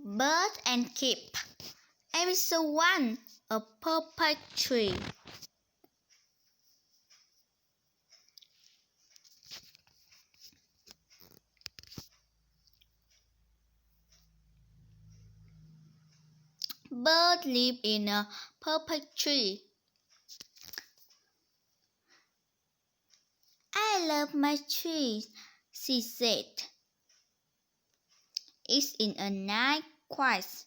Bird and Keep. Episode 1. A Perpect Tree. Bird lived in a perpect tree. I love my tree, she said. It's in a nice, quiet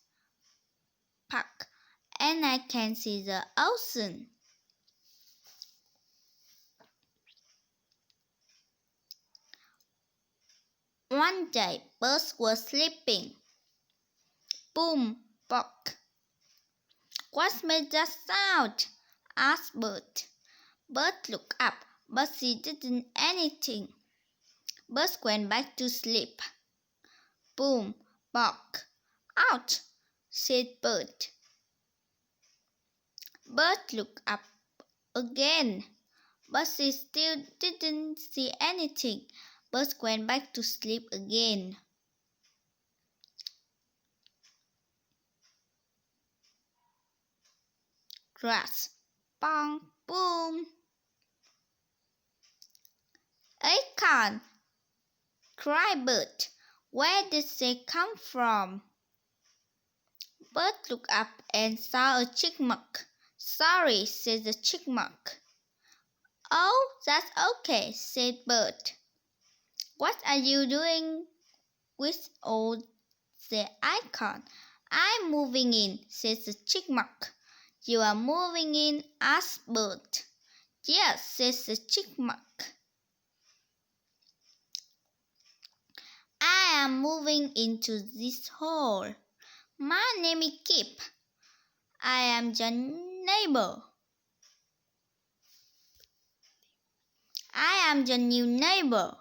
park, and I can see the ocean. One day, birds were sleeping. Boom, bark. What made that sound? Asked Bert. Bert looked up, but she didn't anything. Bert went back to sleep. Boom, bark. Ouch, said Bert. Bert looked up again, but she still didn't see anything. Bert went back to sleep again. Grass, bang, boom. Acorn, cried Bert. Where did they come from? Bert looked up and saw a chipmunk. Sorry, said the chipmunk. Oh, that's okay, said Bert. What are you doing with all the acorn? I'm moving in, said the chipmunk. You are moving in? Asked Bert. Yes, said the chipmunk. I am moving into this hole. My name is Kip. I am your neighbor. I am your new neighbor.